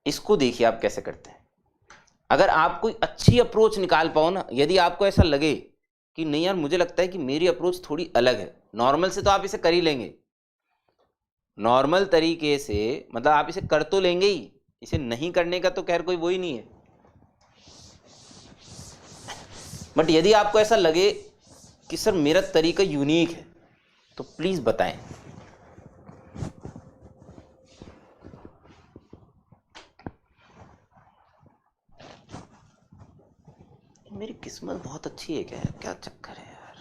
इसको देखिए आप कैसे करते हैं। अगर आप कोई अच्छी अप्रोच निकाल पाओ ना, यदि आपको ऐसा लगे कि नहीं यार मुझे लगता है कि मेरी अप्रोच थोड़ी अलग है, नॉर्मल से तो आप इसे कर ही लेंगे, नॉर्मल तरीके से मतलब आप इसे कर तो लेंगे ही, इसे नहीं करने का तो खैर कोई वो ही नहीं है। बट यदि आपको ऐसा लगे कि सर मेरा तरीका यूनिक है तो प्लीज बताएं। मेरी किस्मत बहुत अच्छी है क्या चक्कर है यार।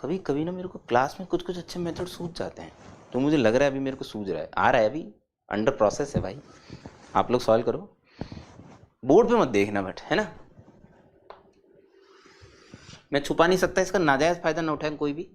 कभी कभी ना मेरे को क्लास में कुछ कुछ अच्छे मेथड सूझ जाते हैं, तो मुझे लग रहा है अभी मेरे को सूझ रहा है, आ रहा है, अभी अंडर प्रोसेस है भाई, आप लोग सॉल्व करो, बोर्ड पे मत देखना बट, है ना। मैं छुपा नहीं सकता, इसका नाजायज फायदा ना उठाए कोई भी।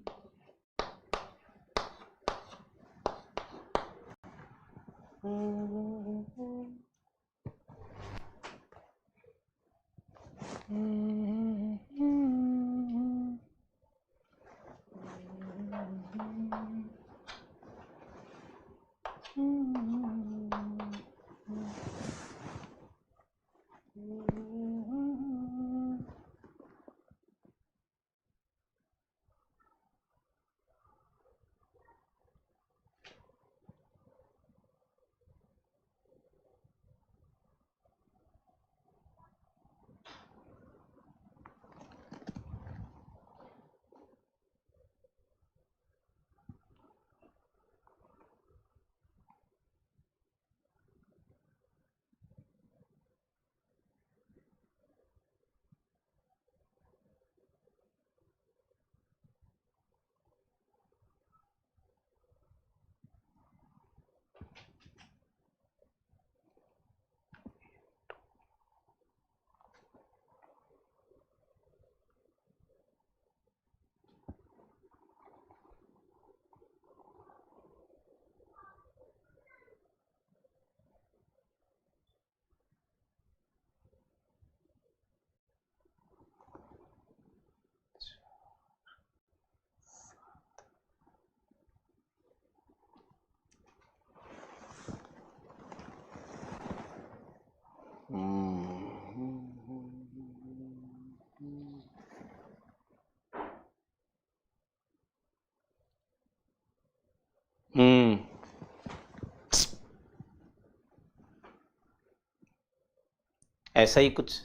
ऐसा ही कुछ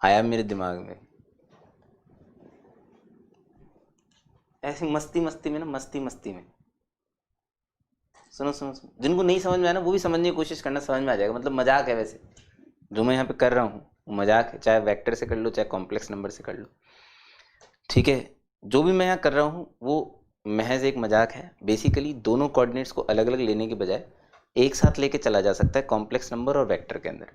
आया मेरे दिमाग में, ऐसी मस्ती मस्ती में ना, मस्ती मस्ती में। सुनो सुनो सुनो, जिनको नहीं समझ में आया ना वो भी समझने की कोशिश करना, समझ में आ जाएगा। मतलब मजाक है वैसे, जो मैं यहाँ पे कर रहा हूँ वो मजाक है, चाहे वेक्टर से कर लो चाहे कॉम्प्लेक्स नंबर से कर लो, ठीक है। जो भी मैं यहाँ कर रहा हूँ वो महज एक मजाक है। बेसिकली दोनों कोऑर्डिनेट्स को अलग अलग लेने के बजाय एक साथ लेके चला जा सकता है कॉम्प्लेक्स नंबर और वेक्टर के अंदर,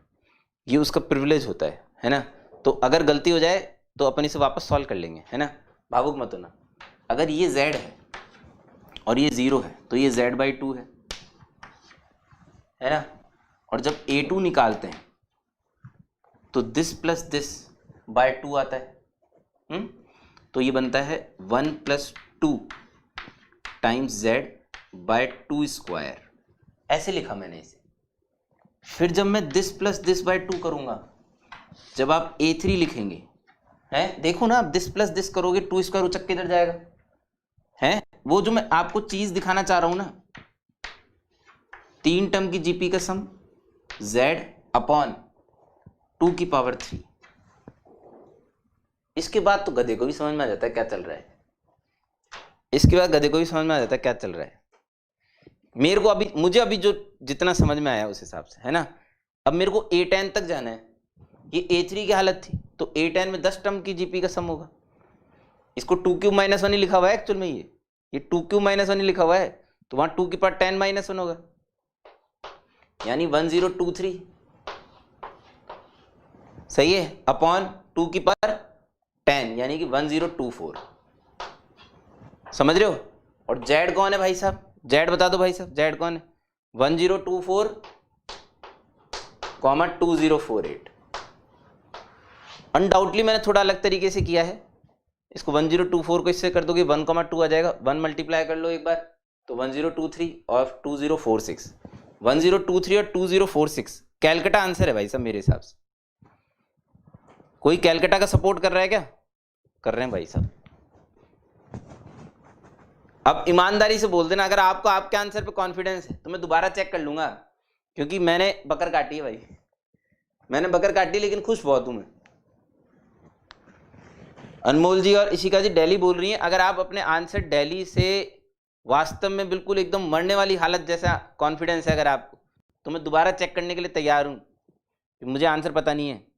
ये उसका प्रिविलेज होता है ना। तो अगर गलती हो जाए तो अपन इसे वापस सॉल्व कर लेंगे, है ना, भावुक मत होना। अगर ये z है और ये 0 है तो ये z/2 है ना। और जब a2 निकालते हैं तो दिस प्लस दिस बाय 2 आता है, तो ये बनता है 1 + 2 टाइम्स z/2²। ऐसे लिखा मैंने इसे। फिर जब मैं दिस प्लस दिस बाय 2 करूंगा, जब आप a3 लिखेंगे, है देखो ना, आप दिस प्लस दिस करोगे 2² उचक के इधर जाएगा, है वो जो मैं आपको चीज दिखाना चाह रहा हूं ना, 3 टर्म की जीपी का सम z/2⁻3। इसके बाद तो गधे को भी समझ में आ जाता है क्या चल रहा है, इसके बाद गधे को भी समझ में आ जाता है क्या चल रहा है। मेरे को अभी, मुझे अभी जो जितना समझ में आया उस हिसाब से, है ना। अब मेरे को a10 तक जाना है, ये a3 की हालत थी, तो a10 में 10 टर्म की जीपी का सम होगा। इसको 2³ - 1 ही लिखा हुआ है एक्चुअल में, ये 2³ - 1 ही लिखा हुआ है, तो वहां 2⁻10 - 1 होगा, यानी 1023 सही है, अपॉन 2⁻10 यानी कि 1024। समझ रहे हो। और z कौन है भाई साहब, z बता दो भाई साहब, z कौन है, 1024,2048। अनडाउटली मैंने थोड़ा अलग तरीके से किया है इसको। 1024 को इससे कर दोगे 1,2 आ जाएगा, 1 मल्टीप्लाई कर लो एक बार तो 1023 और 2046, 1023 और 2046 कैलकाटा आंसर है भाई साहब मेरे हिसाब से। कोई कैलकाटा का सपोर्ट कर रहा है क्या? कर रहे हैं भाई साहब। अब ईमानदारी से बोल देना, अगर आपको आपके आंसर पे कॉन्फिडेंस है तो मैं दोबारा चेक कर लूंगा, क्योंकि मैंने बकर काटी है भाई, मैंने बकर काटी, लेकिन खुश बहुत हूं मैं। अनमोल जी और इशिका जी दिल्ली बोल रही हैं, अगर आप अपने आंसर दिल्ली से वास्तव में बिल्कुल एकदम मरने वाली हालत जैसा कॉन्फिडेंस है अगर आपको, तो मैं दोबारा चेक करने के लिए तैयार हूं, मुझे आंसर पता नहीं है।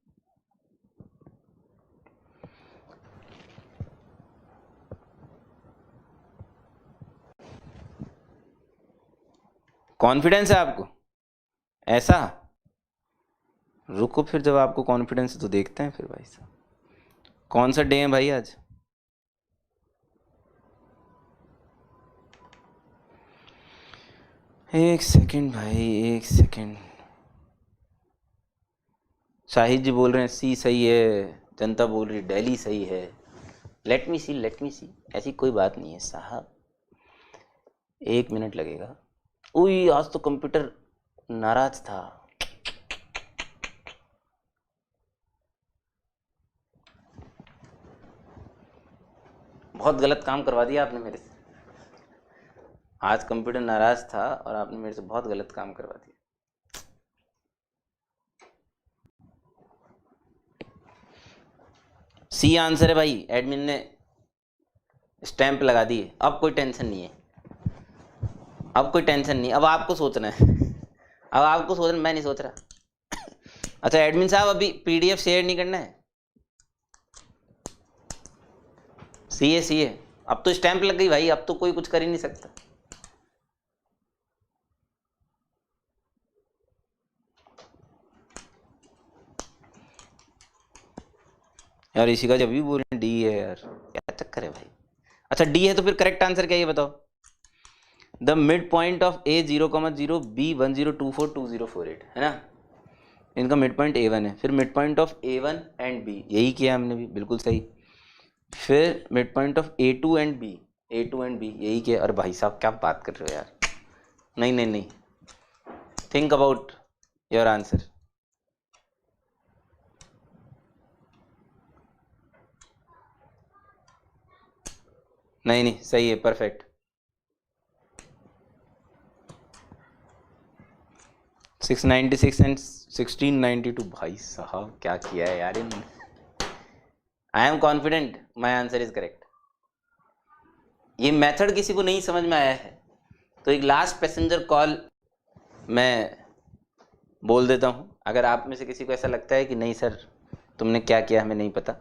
कॉन्फिडेंस है आपको ऐसा? रुको फिर, जब आपको कॉन्फिडेंस है तो देखते हैं फिर भाई साहब। कौन सा डे है भाई आज? एक सेकंड भाई, एक सेकंड। शाहिद जी बोल रहे हैं सी सही है, जनता बोल रही दिल्ली सही है। लेट मी सी, लेट मी सी। ऐसी कोई बात नहीं है साहब, 1 मिनट लगेगा। उई, आज तो कंप्यूटर नाराज था। बहुत गलत काम करवा दिया आपने मेरे से। आज कंप्यूटर नाराज था और आपने मेरे से बहुत गलत काम करवा दिया। सी आंसर है भाई, एडमिन ने स्टैंप लगा दी है। अब कोई टेंशन नहीं है, अब कोई टेंशन नहीं, अब आपको सोचना है, अब आपको सोचना, मैं नहीं सोच रहा। अच्छा एडमिन साहब, अभी पीडीएफ शेयर नहीं करना है? सी है, अब तो स्टैंप लग गई भाई, अब तो कोई कुछ कर ही नहीं सकता। यार इसी का जब भी बोल रहे हैं डी है यार, क्या चक्कर है भाई? अच्छा डी है तो फिर करेक्ट आंसर क्या है ये बताओ। The mid point of A 0,0 B 10242048 है ना, इनका मिड पॉइंट A1 है। फिर mid point of A1 and B, यही किया हमने भी, बिल्कुल सही। फिर mid point of A2 and B, यही किया। अरे भाई साहब क्या बात कर रहे हो यार, नहीं नहीं नहीं, थिंक अबाउट योर आंसर। नहीं नहीं सही है, परफेक्ट। 696 एंड 1692, भाई साहब क्या किया है यार इन्होंने। I am confident my answer is correct. ये मेथड किसी को नहीं समझ में आया है तो एक लास्ट पैसेंजर कॉल मैं बोल देता हूँ। अगर आप में से किसी को ऐसा लगता है कि नहीं सर तुमने क्या किया हमें नहीं पता,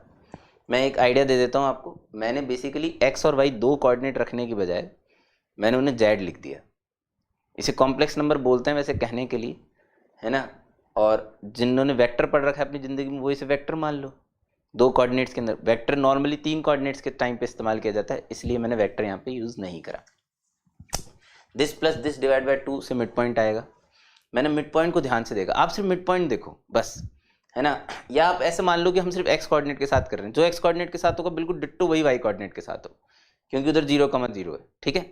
मैं एक आइडिया दे देता हूँ आपको। मैंने बेसिकली एक्स और वाई 2 कोऑर्डिनेट रखने की बजाय मैंने उन्हें जेड लिख दिया। इसे कॉम्प्लेक्स नंबर बोलते हैं वैसे कहने के लिए, है ना। और जिन्होंने वेक्टर पढ़ रखा है अपनी ज़िंदगी में वो इसे वेक्टर मान लो। 2 कोऑर्डिनेट्स के अंदर वेक्टर नॉर्मली 3 कोऑर्डिनेट्स के टाइम पे इस्तेमाल किया जाता है, इसलिए मैंने वेक्टर यहाँ पे यूज़ नहीं करा। This plus this divide by 2 से मिड पॉइंट आएगा। मैंने मिड पॉइंट को ध्यान से देखा, आप सिर्फ मिड पॉइंट देखो बस, है ना। या आप ऐसे मान लो कि हम सिर्फ एक्स कोऑर्डिनेट के साथ कर रहे हैं, जो एक्स कोऑर्डिनेट के साथ होगा बिल्कुल डिट्टो वही वाई कोऑर्डिनेट के साथ हो, क्योंकि उधर 0,0 है, ठीक है।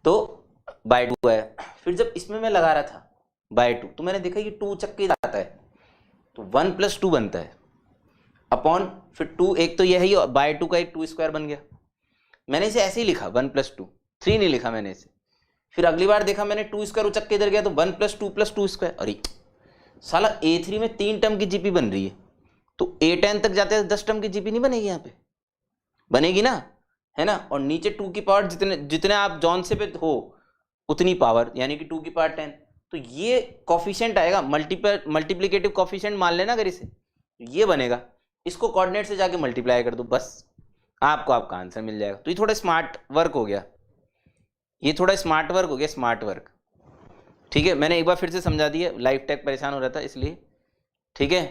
तो बाय 2 है। फिर जब इसमें मैं लगा रहा था बाय 2 तो मैंने देखा कि 2 चक्के जाता है तो 1 + 2 बनता है अपॉन फिर 2, एक तो यही बाय 2 का एक 2 स्क्वायर बन गया। मैंने इसे ऐसे ही लिखा 1 + 2, 3 नहीं लिखा मैंने इसे। फिर अगली बार देखा मैंने 2 स्क्वायर उचक के इधर गया तो 1 + 2 + 2 स्क्वायर। अरे साला A3 में 3 टर्म की जीपी बन रही है तो A10 तक जाते हैं 10 टर्म की जीपी नहीं बनेगी, यहाँ पे बनेगी ना, है ना। और नीचे 2 की पावर जितने आप जॉन से पे हो उतनी पावर, यानी कि 2 की पावर 10। तो ये कॉफिशिएंट आएगा, मल्टीप्लिकेटिव कॉफिशिएंट मान लेना अगर इसे, ये बनेगा। इसको कोऑर्डिनेट से जाके मल्टीप्लाई कर दो, बस आपको आपका आंसर मिल जाएगा। तो ये थोड़ा स्मार्ट वर्क हो गया, ये थोड़ा स्मार्ट वर्क हो गया, स्मार्ट वर्क। ठीक है, मैंने एक बार फिर से समझा दिया, लाइव टैग परेशान हो रहा था इसलिए, ठीक है।